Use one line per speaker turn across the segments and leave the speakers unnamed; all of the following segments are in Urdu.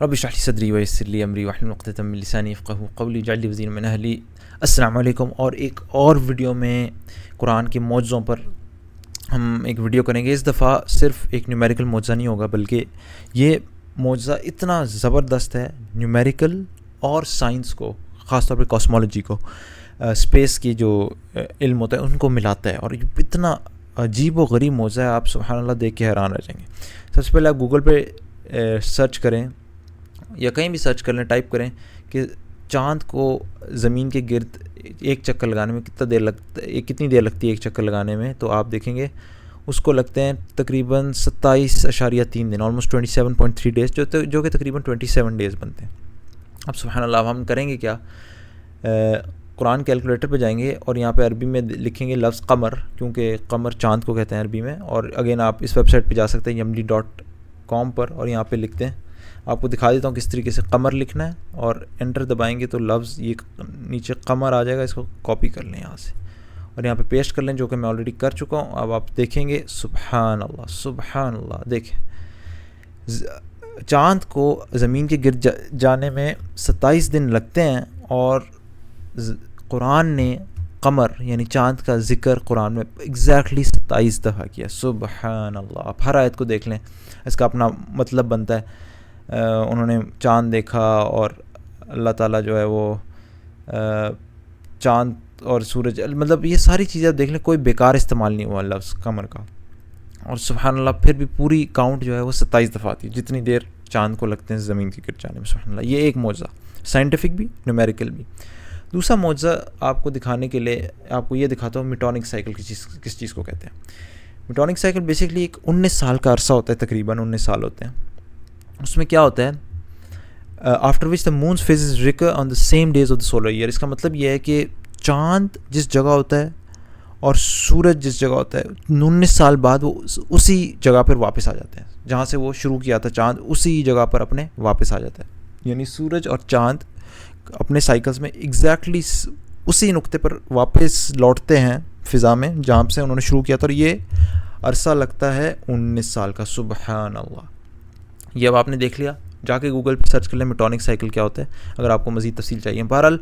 رب اشرح لي صدری ویسر لی امری واحلل عقدۃ من لسانی یفقهوا قولی واجعل لي وزیرا من اہلی۔ السلام علیکم۔ اور ایک اور ویڈیو میں قرآن کے معجزوں پر ہم ایک ویڈیو کریں گے۔ اس دفعہ صرف ایک نیومیریکل معجزہ نہیں ہوگا، بلکہ یہ معجزہ اتنا زبردست ہے، نیومیریکل اور سائنس کو، خاص طور پہ کاسمولوجی کو، اسپیس کی جو علم ہوتا ہے ان کو ملاتا ہے، اور یہ اتنا عجیب و غریب معجزہ ہے، آپ سبحان اللہ دیکھ کے حیران رہ جائیں گے۔ سب سے پہلے آپ گوگل پہ سرچ کریں یا کہیں بھی سرچ کر لیں، ٹائپ کریں کہ چاند کو زمین کے گرد ایک چکر لگانے میں کتنی دیر لگتی ہے ایک چکر لگانے میں، تو آپ دیکھیں گے اس کو لگتے ہیں تقریباً 27.3 دن، آلموسٹ 27.3 ڈیز، جو کہ تقریباً 27 ڈیز بنتے ہیں۔ اب سبحان اللہ، اب ہم کریں گے کیا؟ قرآن کیلکولیٹر پہ جائیں گے اور یہاں پہ عربی میں لکھیں گے لفظ قمر، کیونکہ قمر چاند کو کہتے ہیں عربی میں، اور اگین آپ اس ویب سائٹ پہ جا سکتے ہیں yamli.com پر، اور یہاں پہ لکھتے ہیں، آپ کو دکھا دیتا ہوں کس طریقے سے قمر لکھنا ہے، اور انٹر دبائیں گے تو لفظ یہ نیچے قمر آ جائے گا، اس کو کاپی کر لیں یہاں سے اور یہاں پہ پیسٹ کر لیں، جو کہ میں آلریڈی کر چکا ہوں۔ اب آپ دیکھیں گے سبحان اللہ سبحان اللہ، دیکھیں چاند کو زمین کے گرد جانے میں 27 دن لگتے ہیں، اور قرآن نے قمر یعنی چاند کا ذکر قرآن میں ایگزیکٹلی 27 دفعہ کیا۔ سبحان اللہ، آپ ہر آیت کو دیکھ لیں، اس کا اپنا مطلب بنتا ہے۔ انہوں نے چاند دیکھا، اور اللہ تعالیٰ جو ہے وہ چاند اور سورج، مطلب یہ ساری چیزیں آپ دیکھ لیں، کوئی بیکار استعمال نہیں ہوا لفظ قمر کا، اور سبحان اللہ پھر بھی پوری کاؤنٹ جو ہے وہ 27 دفعہ آتی ہے، جتنی دیر چاند کو لگتے ہیں زمین کے گرد جانے میں۔ سبحان اللہ، یہ ایک معجزہ، سائنٹیفک بھی نیومیریکل بھی۔ دوسرا معجزہ آپ کو دکھانے کے لیے آپ کو یہ دکھاتا ہوں، میٹونک سائیکل کس چیز کو کہتے ہیں۔ میٹونک سائیکل بیسکلی ایک 19 سال کا عرصہ ہوتا ہے، تقریباً 19 سال ہوتے ہیں۔ اس میں کیا ہوتا ہے؟ After which the moon's phases recur on the same days of the solar year. اس کا مطلب یہ ہے کہ چاند جس جگہ ہوتا ہے اور سورج جس جگہ ہوتا ہے، 19 سال بعد وہ اسی جگہ پر واپس آ جاتے ہیں، جہاں سے وہ شروع کیا تھا، چاند اسی جگہ پر اپنے واپس آ جاتا ہے، یعنی سورج اور چاند اپنے سائیکلز میں ایگزیکٹلی اسی نقطے پر واپس لوٹتے ہیں فضا میں، جہاں سے انہوں نے شروع کیا تھا، اور یہ عرصہ لگتا ہے 19 سال کا۔ سبحان اللہ، یہ اب آپ نے دیکھ لیا، جا کے گوگل پہ سرچ کر لیں میٹونک سائیکل کیا ہوتا ہے، اگر آپ کو مزید تفصیل چاہیے۔ بہرحال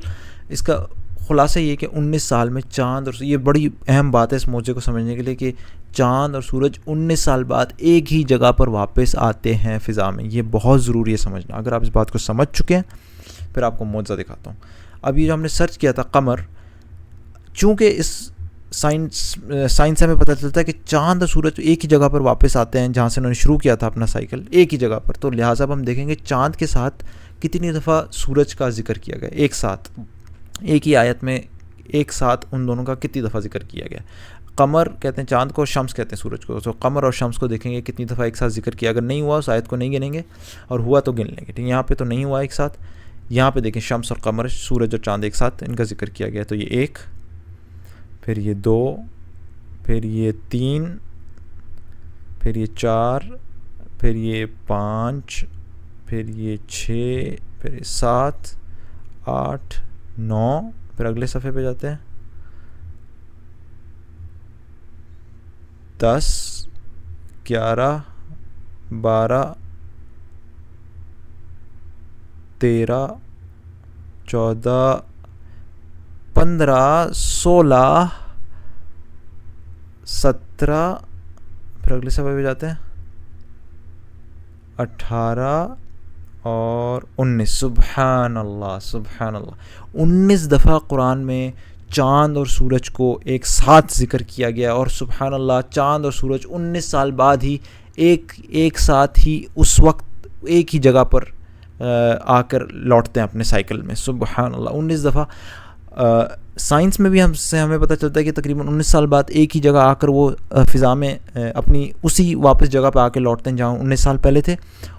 اس کا خلاصہ یہ کہ 19 سال میں چاند، اور یہ بڑی اہم بات ہے اس موضوع کو سمجھنے کے لیے، کہ چاند اور سورج 19 سال بعد ایک ہی جگہ پر واپس آتے ہیں فضا میں۔ یہ بہت ضروری ہے سمجھنا۔ اگر آپ اس بات کو سمجھ چکے ہیں، پھر آپ کو معجزہ دکھاتا ہوں۔ اب یہ جو ہم نے سرچ کیا تھا قمر، چونکہ اس سائنس سے ہمیں پتہ چلتا ہے کہ چاند اور سورج ایک ہی جگہ پر واپس آتے ہیں جہاں سے انہوں نے شروع کیا تھا اپنا سائیکل، ایک ہی جگہ پر، تو لہٰذا اب ہم دیکھیں گے چاند کے ساتھ کتنی دفعہ سورج کا ذکر کیا گیا، ایک ساتھ، ایک ہی آیت میں ایک ساتھ ان دونوں کا کتنی دفعہ ذکر کیا گیا۔ قمر کہتے ہیں چاند کو، شمس کہتے ہیں سورج کو، تو قمر اور شمس کو دیکھیں گے کتنی دفعہ ایک ساتھ ذکر کیا۔ اگر نہیں ہوا اس آیت کو نہیں گنیں گے، اور ہوا تو گن لیں گے، ٹھیک ہے؟ یہاں پہ تو نہیں ہوا ایک ساتھ، یہاں پہ دیکھیں شمس اور قمر، سورج اور چاند ایک ساتھ ان کا ذکر کیا گیا، تو یہ 1، پھر یہ 2، پھر یہ 3، پھر یہ 4، پھر یہ 5، پھر یہ 6، پھر یہ 7، 8، 9، پھر اگلے صفحے پہ جاتے ہیں، 10، 11، 12، 13، 14، 15، 16، 17، پھر اگلے صفحے پہ جاتے ہیں، 18 اور 19۔ سبحان اللہ سبحان اللہ، 19 دفعہ قرآن میں چاند اور سورج کو ایک ساتھ ذکر کیا گیا، اور سبحان اللہ چاند اور سورج 19 سال بعد ہی ایک ساتھ ہی اس وقت ایک ہی جگہ پر آ کر لوٹتے ہیں اپنے سائیکل میں۔ سبحان اللہ، 19 دفعہ۔ سائنس میں بھی ہمیں پتہ چلتا ہے کہ تقریباً 19 سال بعد ایک ہی جگہ آ کر وہ فضا میں اپنی اسی واپس جگہ پہ آ کے لوٹتے ہیں جہاں 19 سال پہلے تھے،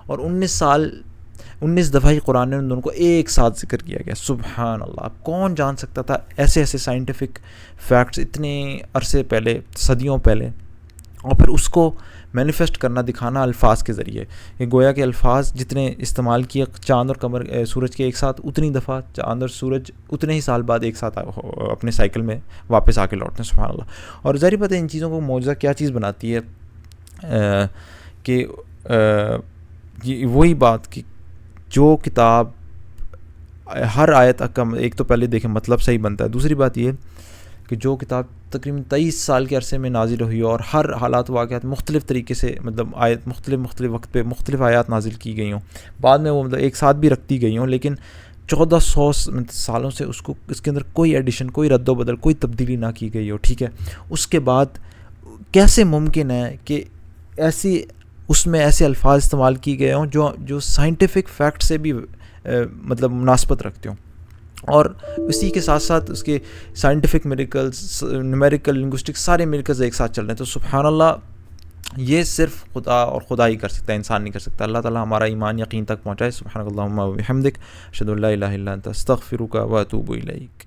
اور 19 دفعہ ہی قرآن نے ان دونوں کو ایک ساتھ ذکر کیا گیا۔ سبحان اللہ، اب کون جان سکتا تھا ایسے سائنٹیفک فیکٹس اتنے عرصے پہلے، صدیوں پہلے، اور پھر اس کو مینیفیسٹ کرنا، دکھانا الفاظ کے ذریعے، کہ گویا کہ الفاظ جتنے استعمال کیے چاند اور قمر سورج کے ایک ساتھ، اتنی دفعہ چاند اور سورج اتنے ہی سال بعد ایک ساتھ اپنے سائیکل میں واپس آ کے لوٹتے ہیں۔ سبحان اللہ۔ اور ظاہر بات ہے ان چیزوں کو معجزہ کیا چیز بناتی ہے کہ وہی بات کہ جو کتاب ہر آیت کا ایک تو پہلے دیکھیں مطلب صحیح بنتا ہے، دوسری بات یہ کہ جو کتاب تقریباً 23 سال کے عرصے میں نازل ہوئی اور ہر حالات واقعات مختلف طریقے سے مطلب آیت مختلف وقت پہ مختلف آیات نازل کی گئی ہوں، بعد میں وہ مطلب ایک ساتھ بھی رکھتی گئی ہوں، لیکن 1400 سالوں سے اس کے اندر کوئی ایڈیشن، کوئی رد و بدل، کوئی تبدیلی نہ کی گئی ہو، ٹھیک ہے، اس کے بعد کیسے ممکن ہے کہ ایسی اس میں ایسے الفاظ استعمال کی گئے ہوں جو سائنٹیفک فیکٹ سے بھی مطلب مناسبت رکھتے ہوں، اور اسی کے ساتھ ساتھ اس کے سائنٹیفک میریکلز، نیومیریکل، لنگوسٹک سارے میریکلز ایک ساتھ چل رہے ہیں. تو سبحان اللہ، یہ صرف خدا اور خدا ہی کر سکتا ہے، انسان نہیں کر سکتا. اللہ تعالیٰ ہمارا ایمان یقین تک پہنچائے. سبحانک اللہم و بحمدک، اشہد ان لا الہ الا انت، استغفرک و اتوب الیک.